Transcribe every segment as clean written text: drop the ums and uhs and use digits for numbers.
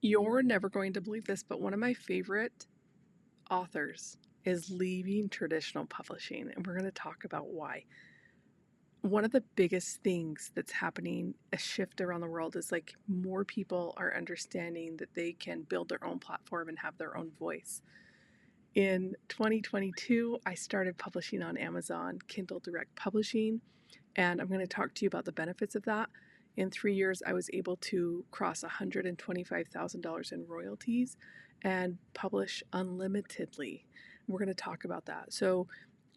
You're never going to believe this, but one of my favorite authors is leaving traditional publishing, and we're going to talk about why. One of the biggest things that's happening, a shift around the world, is like more people are understanding that they can build their own platform and have their own voice. In 2022, I started publishing on Amazon, Kindle Direct Publishing, and I'm going to talk to you about the benefits of that. In 3 years, I was able to cross $125,000 in royalties and publish unlimitedly. We're going to talk about that. So,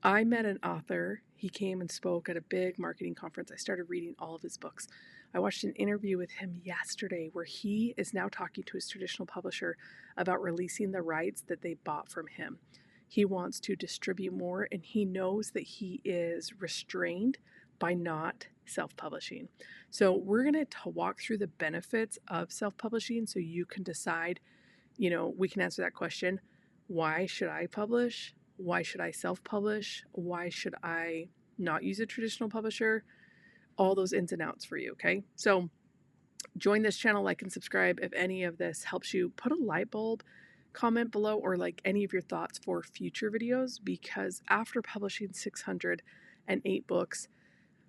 I met an author. He came and spoke at a big marketing conference. I started reading all of his books. I watched an interview with him yesterday where he is now talking to his traditional publisher about releasing the rights that they bought from him. He wants to distribute more, and he knows that he is restrained by not self-publishing. So we're going to walk through the benefits of self-publishing so you can decide, we can answer that question. Why should I publish? Why should I self-publish? Why should I not use a traditional publisher? All those ins and outs for you, okay? So join this channel, like and subscribe if any of this helps you. Put a light bulb, comment below, or like any of your thoughts for future videos, because after publishing 608 books,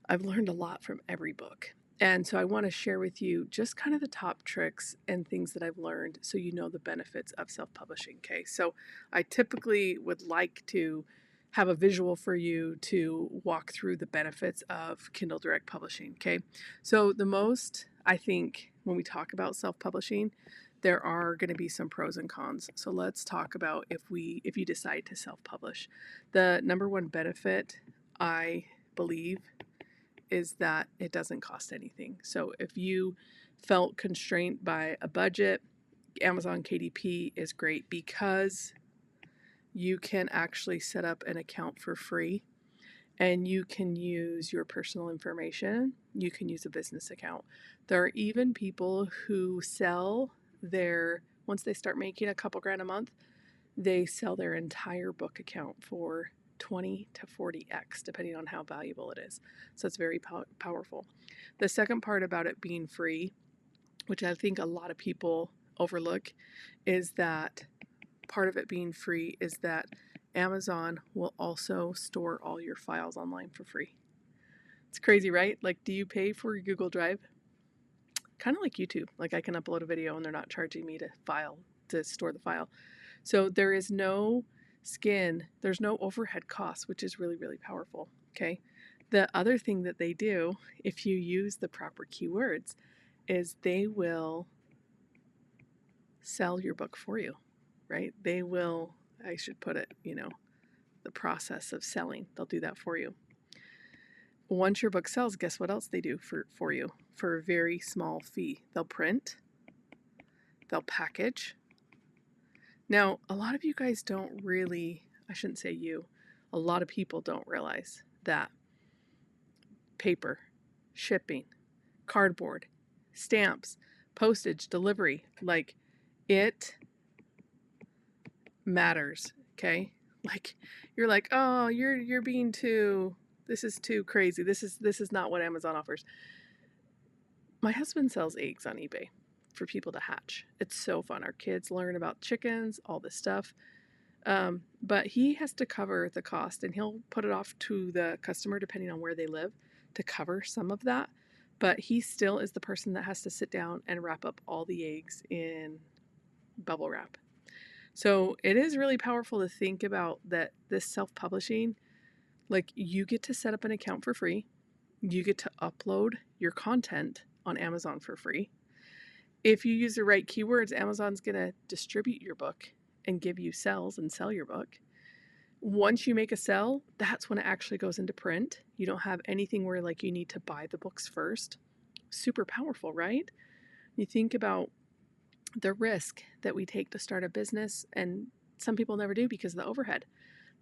I've learned a lot from every book. And so I want to share with you just kind of the top tricks and things that I've learned so you know the benefits of self-publishing, okay? So I typically would like to have a visual for you to walk through the benefits of Kindle Direct Publishing, okay? So the most, I think, when we talk about self-publishing, there are going to be some pros and cons. So let's talk about if you decide to self-publish. The number one benefit, I believe, is that it doesn't cost anything. So if you felt constrained by a budget, Amazon KDP is great because you can actually set up an account for free and you can use your personal information. You can use a business account. There are even people who sell once they start making a couple grand a month, they sell their entire book account for 20 to 40x, depending on how valuable it is. So it's very powerful. The second part about it being free, which I think a lot of people overlook, is that part of it being free is that Amazon will also store all your files online for free. It's crazy, right? Like, do you pay for your Google Drive? Kind of like YouTube. Like, I can upload a video and they're not charging me to store the file. So there is no there's no overhead costs, which is really, really powerful, okay? The other thing that they do, if you use the proper keywords, is they will sell your book for you, right? They will, I should put it, the process of selling, they'll do that for you. Once your book sells, guess what else they do for you for a very small fee? They'll print, they'll package. Now, a lot of you guys don't really, I shouldn't say you, a lot of people don't realize that paper, shipping, cardboard, stamps, postage, delivery, like, it matters, okay? Like, you're like, oh, you're being this is too crazy. This is not what Amazon offers. My husband sells eggs on eBay for people to hatch. It's so fun. Our kids learn about chickens, all this stuff. But he has to cover the cost, and he'll put it off to the customer depending on where they live to cover some of that. But he still is the person that has to sit down and wrap up all the eggs in bubble wrap. So it is really powerful to think about that this self-publishing, like, you get to set up an account for free. You get to upload your content on Amazon for free. If you use the right keywords, Amazon's going to distribute your book and give you sales and sell your book. Once you make a sell, that's when it actually goes into print. You don't have anything where like you need to buy the books first. Super powerful, right? You think about the risk that we take to start a business, and some people never do because of the overhead.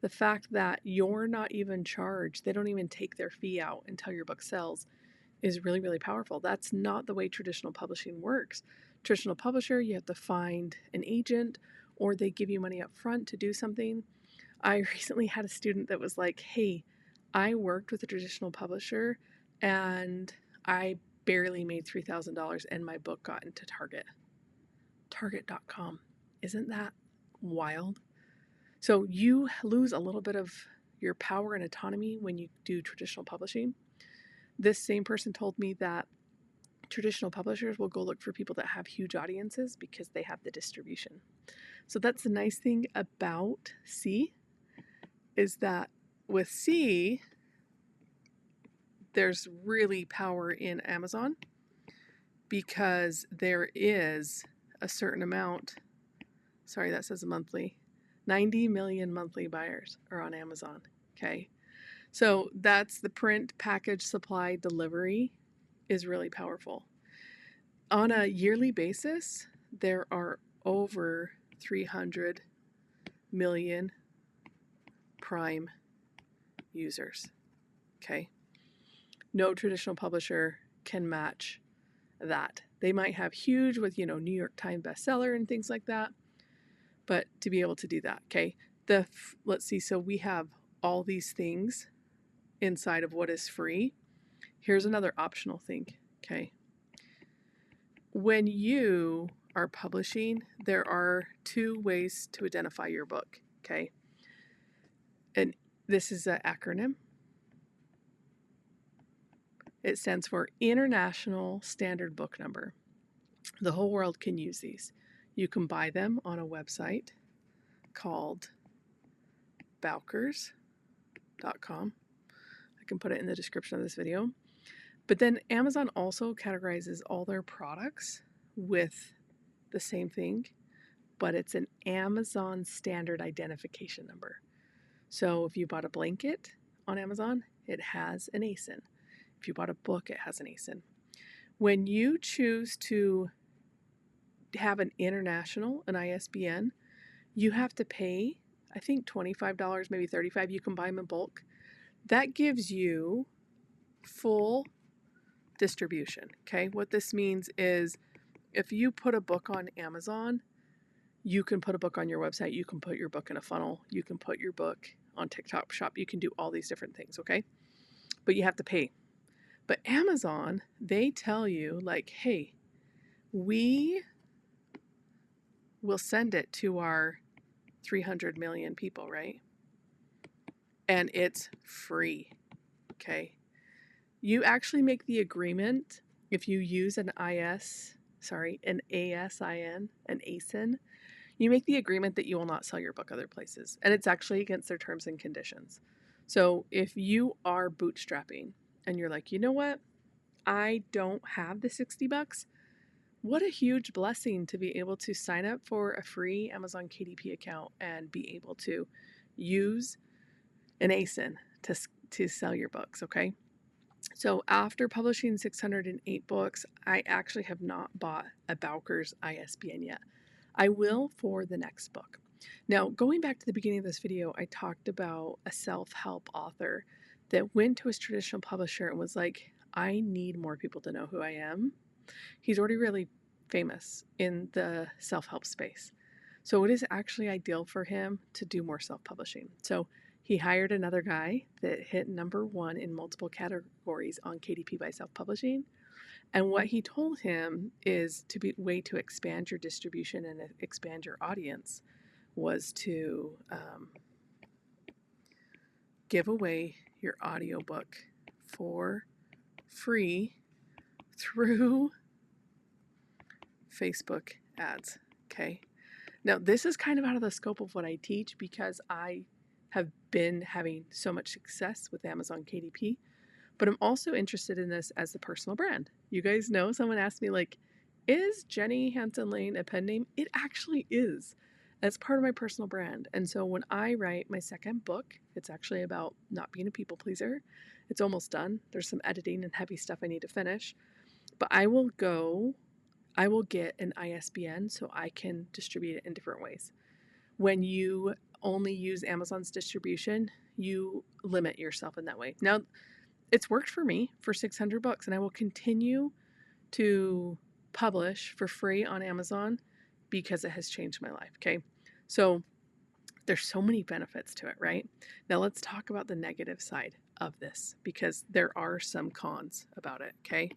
The fact that you're not even charged, they don't even take their fee out until your book sells, is really, really powerful. That's not the way traditional publishing works. Traditional publisher, you have to find an agent or they give you money up front to do something. I recently had a student that was like, hey, I worked with a traditional publisher and I barely made $3,000 and my book got into Target. Target.com. Isn't that wild? So you lose a little bit of your power and autonomy when you do traditional publishing. This same person told me that traditional publishers will go look for people that have huge audiences because they have the distribution. So that's the nice thing about C, is that with C, there's really power in Amazon because there is a certain amount, sorry, that says a monthly, 90 million monthly buyers are on Amazon, okay? So that's the print, package, supply, delivery is really powerful. On a yearly basis, there are over 300 million Prime users, okay? No traditional publisher can match that. They might have huge with, New York Times bestseller and things like that, but to be able to do that, okay? Let's see, so we have all these things inside of what is free. Here's another optional thing, okay? When you are publishing, there are 2 ways to identify your book, okay? And this is an acronym. It stands for International Standard Book Number. The whole world can use these. You can buy them on a website called Bowkers.com. I can put it in the description of this video. But then Amazon also categorizes all their products with the same thing, but it's an Amazon Standard Identification Number. So if you bought a blanket on Amazon, it has an ASIN. If you bought a book, it has an ASIN. When you choose to have an international, an ISBN, you have to pay, I think $25, maybe $35. You can buy them in bulk. That gives you full distribution, okay? What this means is if you put a book on Amazon, you can put a book on your website, you can put your book in a funnel, you can put your book on TikTok Shop, you can do all these different things, okay? But you have to pay. But Amazon, they tell you, like, hey, we will send it to our 300 million people, right? And it's free, okay? You actually make the agreement if you use an ASIN, an ASIN, you make the agreement that you will not sell your book other places. And it's actually against their terms and conditions. So if you are bootstrapping and you're like, you know what? I don't have the $60. What a huge blessing to be able to sign up for a free Amazon KDP account and be able to use an ASIN to sell your books, okay? So after publishing 608 books, I actually have not bought a Bowkers ISBN yet. I will for the next book. Now, going back to the beginning of this video, I talked about a self-help author that went to his traditional publisher and was like, I need more people to know who I am. He's already really famous in the self-help space. So it is actually ideal for him to do more self-publishing. So he hired another guy that hit #1 in multiple categories on KDP by self-publishing. And what he told him is way to expand your distribution and expand your audience was to give away your audiobook for free through Facebook ads, okay? Now, this is kind of out of the scope of what I teach because I have been having so much success with Amazon KDP, but I'm also interested in this as a personal brand. You guys know, someone asked me, like, is Jenny Hansen Lane a pen name? It actually is. That's part of my personal brand. And so when I write my second book, it's actually about not being a people pleaser. It's almost done. There's some editing and heavy stuff I need to finish. But I will get an ISBN so I can distribute it in different ways. When you only use Amazon's distribution, you limit yourself in that way. Now, it's worked for me for 600 bucks, and I will continue to publish for free on Amazon because it has changed my life, okay? So there's so many benefits to it, right? Now let's talk about the negative side of this because there are some cons about it, okay?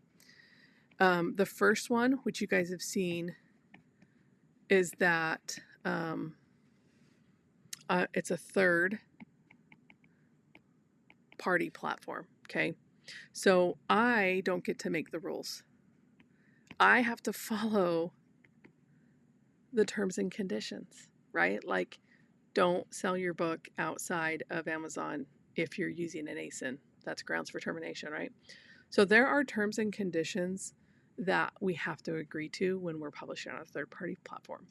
The first one, which you guys have seen is that it's a third party platform, okay? So I don't get to make the rules. I have to follow the terms and conditions, right? Like, don't sell your book outside of Amazon if you're using an ASIN. That's grounds for termination, right? So there are terms and conditions that we have to agree to when we're publishing on a third party platform.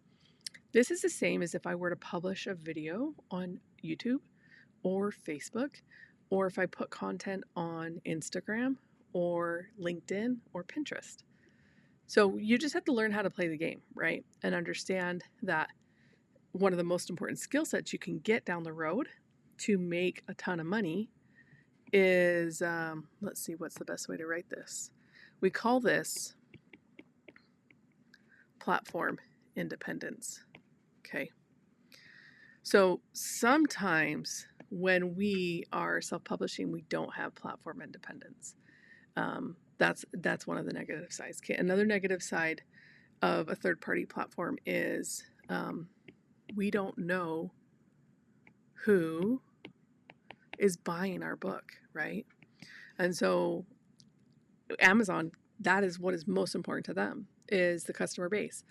This is the same as if I were to publish a video on YouTube or Facebook, or if I put content on Instagram or LinkedIn or Pinterest. So you just have to learn how to play the game, right? And understand that one of the most important skill sets you can get down the road to make a ton of money is, let's see, what's the best way to write this? We call this platform independence. Okay. So sometimes when we are self-publishing, we don't have platform independence. That's one of the negative sides. Okay. Another negative side of a third-party platform is we don't know who is buying our book, right? And so Amazon, that is what is most important to them, is the customer base.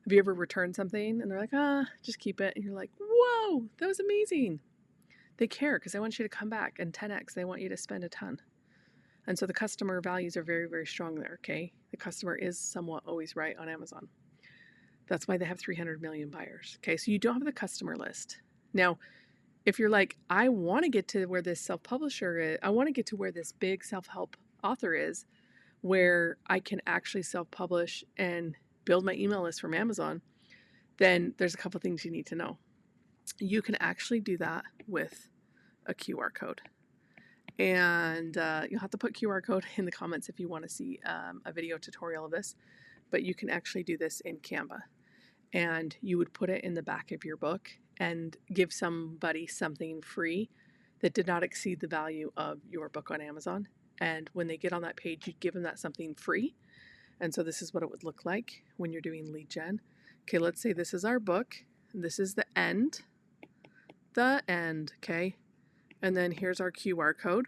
Have you ever returned something and they're like, just keep it? And you're like, whoa, that was amazing. They care because they want you to come back and 10x. They want you to spend a ton. And so the customer values are very, very strong there, okay? The customer is somewhat always right on Amazon. That's why they have 300 million buyers, okay? So you don't have the customer list. Now, if you're like, I want to get to where this self-publisher is, I want to get to where this big self-help author is, where I can actually self-publish and build my email list from Amazon, then there's a couple things you need to know. You can actually do that with a QR code. And you'll have to put QR code in the comments if you want to see a video tutorial of this, but you can actually do this in Canva. And you would put it in the back of your book and give somebody something free that did not exceed the value of your book on Amazon. And when they get on that page, you'd give them that something free. And so this is what it would look like when you're doing lead gen. Okay, let's say this is our book. This is the end, okay? And then here's our QR code.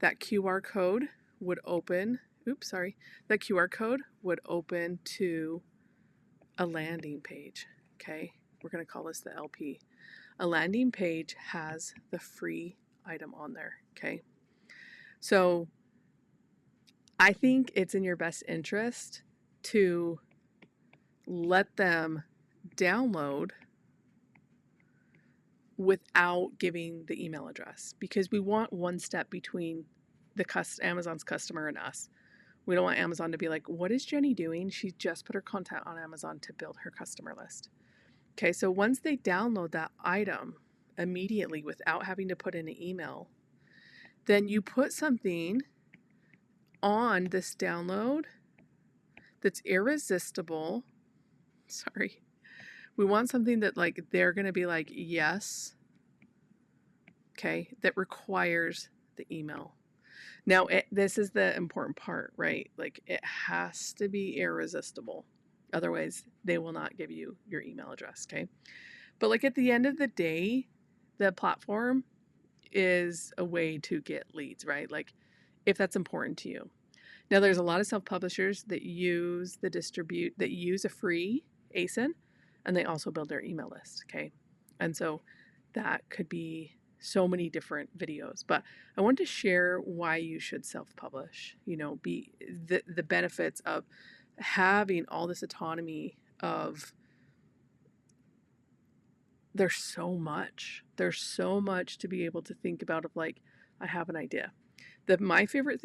That QR code would open, that QR code would open to a landing page, okay? We're going to call this the LP. A landing page has the free item on there, okay? So I think it's in your best interest to let them download without giving the email address, because we want one step between Amazon's customer and us. We don't want Amazon to be like, what is Jenny doing? She just put her content on Amazon to build her customer list. Okay, so once they download that item immediately without having to put in an email, then you put something on this download that's irresistible. Sorry. We want something that like they're going to be like, yes. Okay, that requires the email. Now, this is the important part, right? Like, it has to be irresistible. Otherwise, they will not give you your email address, okay? But like at the end of the day, the platform is a way to get leads, right? Like, if that's important to you. Now, there's a lot of self-publishers that use a free ASIN, and they also build their email list, okay? And so that could be so many different videos, but I want to share why you should self-publish, be the benefits of having all this autonomy of there's so much to be able to think about of like, I have an idea. One of my favorite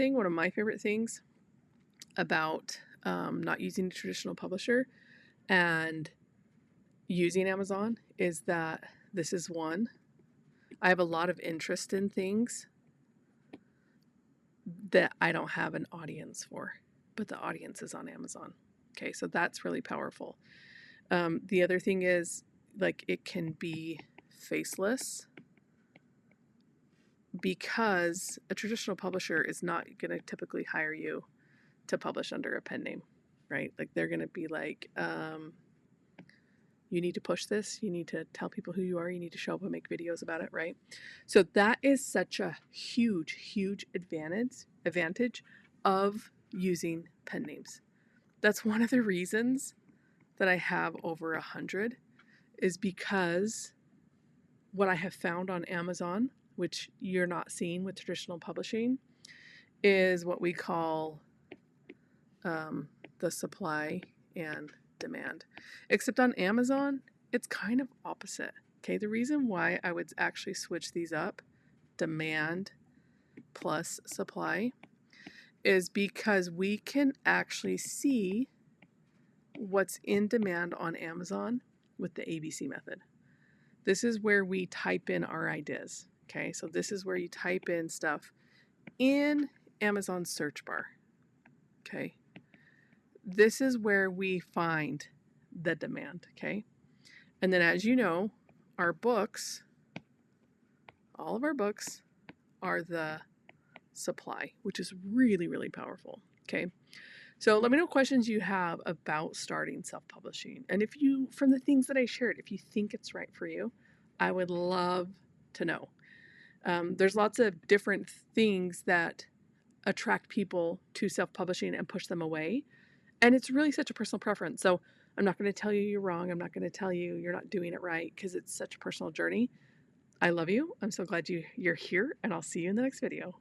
things about not using a traditional publisher and using Amazon is that this is one, I have a lot of interest in things that I don't have an audience for, but the audience is on Amazon. Okay, so that's really powerful. The other thing is, like, it can be faceless because a traditional publisher is not going to typically hire you to publish under a pen name, right? Like, they're going to be like, You need to push this. You need to tell people who you are. You need to show up and make videos about it, right? So that is such a huge, huge advantage of using pen names. That's one of the reasons that I have over 100 is because what I have found on Amazon, which you're not seeing with traditional publishing, is what we call the supply and demand. Except on Amazon, it's kind of opposite. Okay, the reason why I would actually switch these up, demand plus supply, is because we can actually see what's in demand on Amazon with the ABC method. This is where we type in our ideas. Okay, so this is where you type in stuff in Amazon's search bar. Okay, this is where we find the demand. Okay, and then as you know, our books, all of our books are the supply, which is really, really powerful. Okay, so let me know questions you have about starting self-publishing. And if you, from the things that I shared, if you think it's right for you, I would love to know. There's lots of different things that attract people to self-publishing and push them away. And it's really such a personal preference. So I'm not going to tell you you're wrong. I'm not going to tell you you're not doing it right because it's such a personal journey. I love you. I'm so glad you're here, and I'll see you in the next video.